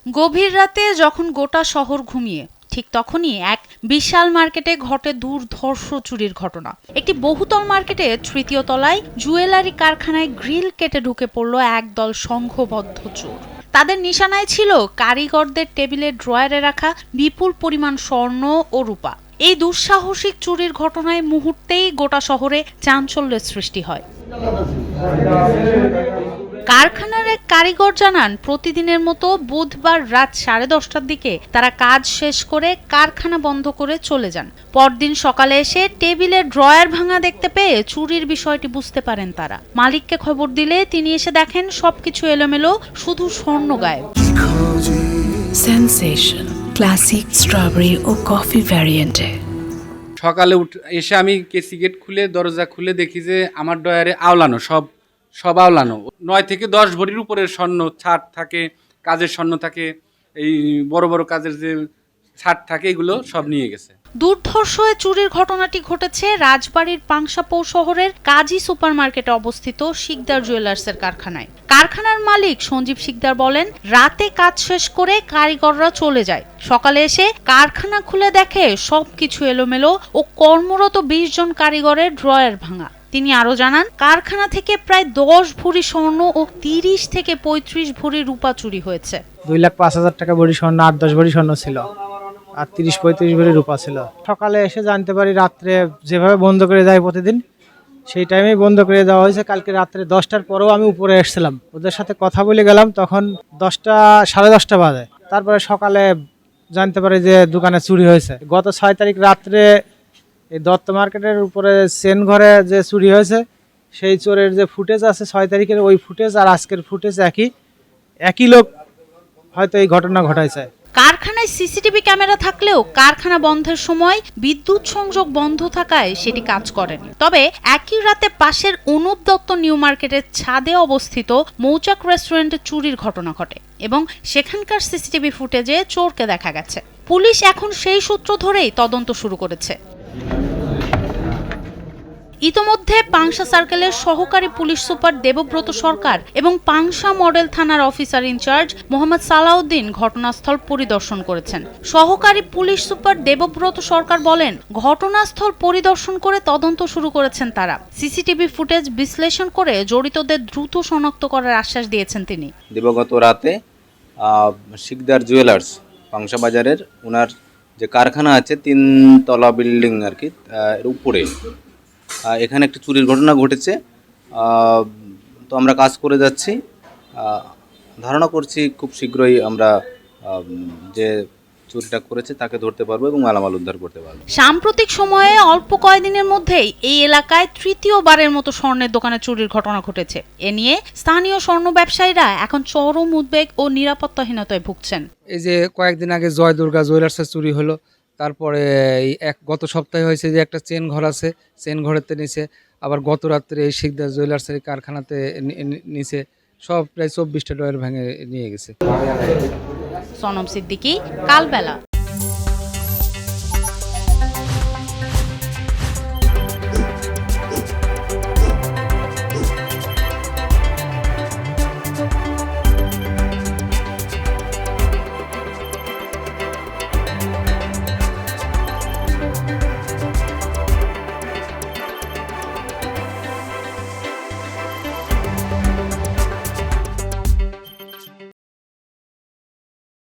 গভীর রাতে যখন গোটা শহর ঘুমিয়ে ঠিক তখনই এক বিশাল মার্কেটে ঘটে দুর্ধর্ষ চুরির ঘটনা। একটি বহুতল মার্কেটে তৃতীয় তলায় জুয়েলারি কারখানায় গ্রিল কেটে ঢুকে পড়ল একদল সংঘবদ্ধ চোর। তাদের নিশানায় ছিল কারিগরদের টেবিলের ড্রয়ারে রাখা বিপুল পরিমাণ স্বর্ণ ও রূপা। এই দুঃসাহসিক চুরির ঘটনায় মুহূর্তেই গোটা শহরে চাঞ্চল্যের সৃষ্টি হয়। কারখানার এক কারিগর জানান, প্রতিদিনের মতো বুধবার রাত 10:30টার দিকে তারা কাজ শেষ করে কারখানা বন্ধ করে চলে যান। পরদিন সকালে এসে টেবিলের ড্রয়ার ভাঙা দেখতে পেয়ে চুরির বিষয়টি বুঝতে পারেন তারা। মালিককে খবর দিলে তিনি এসে দেখেন সবকিছু এলোমেলো, শুধু স্বর্ণ গায়েব। সেনসেশন ক্লাসিক স্ট্রবেরি ও কফি ভ্যারিয়েন্টে। সকালে এসে আমি কেসি গেট খুলে দরজা খুলে দেখি যে আমার ডয়ারে আওলানো সব আওলানো 9 থেকে 10 ভরির উপরের স্বর্ণ ছাট থাকে, কাজের স্বর্ণ থাকে, এই বড় বড় কাজের যে ছাট থাকে, এগুলো সব নিয়ে গেছে। দুর্ধর্ষ চুরির ঘটনাটি ঘটেছে রাজবাড়ীর পাংশাপৌ শহরের কাজী সুপারমার্কেটে অবস্থিত শিকদার জুয়েলার্সের কারখানায়। কারখানার মালিক সঞ্জীব শিকদার বলেন, রাতে কাজ শেষ করে কারিগররা চলে যায়। সকালে এসে কারখানা খুলে দেখে সবকিছু এলোমেলো ও কর্মরত 20 জন কারিগরের ড্রয়ার ভাঙা। তিনি আরো জানান, কারখানা থেকে প্রায় 10 ভরি স্বর্ণ ও 30 থেকে 35 ভরি রূপা চুরি হয়েছে। 2,05,000 টাকা ভরি স্বর্ণ, 8-10 ভরি স্বর্ণ ছিল, আর 30-35 ভরি রূপা ছিল। সকালে এসে জানতে পারি রাত্রে যেভাবে বন্ধ করে দেয় প্রতিদিন, সেই টাইমেই বন্ধ করে দেওয়া হয়েছে। কালকে রাত্রে 10টার পরেও আমি উপরে এসেছিলাম, ওদের সাথে কথা বলে গেলাম, তখন 10টা 10:30 বাজে। তারপরে সকালে জানতে পারি যে দোকানে চুরি হয়েছে। গত 6 তারিখ রাত্রে এই দত্ত মার্কেটের উপরে সেন ঘরে যে চুরি হয়েছে, সেই চোরের যে ফুটেজ আছে 6 তারিখের, ওই ফুটেজ আর আজকের ফুটেজ একই লোক হয়তো এই ঘটনা ঘটাইছে। কারখানায় সিসিটিভি ক্যামেরা থাকলেও কারখানা বন্ধের সময় বিদ্যুৎ সংযোগ বন্ধ থাকায় সেটি কাজ করেনি। তবে একই রাতে পাশের অনুপ দত্ত নিউ মার্কেটের ছাদে অবস্থিত মৌচাক রেস্টুরেন্টে চুরির ঘটনা ঘটে এবং সেখানকার সিসিটিভি ফুটেজে চোরকে দেখা গেছে। পুলিশ এখন সেই সূত্র ধরেই তদন্ত শুরু করেছে। ইতোমধ্যে পাংশা সার্কেলের সহকারী পুলিশ সুপার দেবব্রত সরকার এবং পাংশা মডেল থানার অফিসার ইনচার্জ মোহাম্মদ সালাউদ্দিন ঘটনাস্থল পরিদর্শন করেছেন। সহকারী পুলিশ সুপার দেবব্রত সরকার বলেন, ঘটনাস্থল পরিদর্শন করে তদন্ত শুরু করেছেন তারা। সিসিটিভি ফুটেজ বিশ্লেষণ করে জড়িতদের দ্রুত শনাক্ত করার আশ্বাস দিয়েছেন তিনি। দিবাগত রাতে শিকদার জুয়েলার্স পাংশা বাজারের ওনার যে কারখানা আছে 3 তলা বিল্ডিং আর কি, এর উপরে এখানে একটি চুরির ঘটনা ঘটেছে। তো আমরা কাজ করে যাচ্ছি, ধারণা করছি খুব শীঘ্রই আমরা যে চুরিটা করেছে তাকে ধরতে পারবো এবং মালামাল উদ্ধার করতে পারবো। সাম্প্রতিক সময়ে অল্প কয়েকদিনের মধ্যেই এই এলাকায় তৃতীয়বারের মতো স্বর্ণের দোকানে চুরির ঘটনা ঘটেছে। এ নিয়ে স্থানীয় স্বর্ণ ব্যবসায়ীরা এখন চরম উদ্বেগ ও নিরাপত্তাহীনতায় ভুগছেন। এই যে কয়েকদিন আগে জয় দুর্গা জুয়েলার্সের চুরি হলো, তারপরে এই গত সপ্তাহে হয়েছে যে একটা চেন ঘর আছে, চেন ঘরেতে নিচে, আবার গত রাত্রে এই শিকদার জুয়েলার্সের কারখানাতে নিচে সব প্রায় 24টা ডয়ার ভেঙে নিয়ে গেছে। সনম সিদ্দিকী, কালবেলা।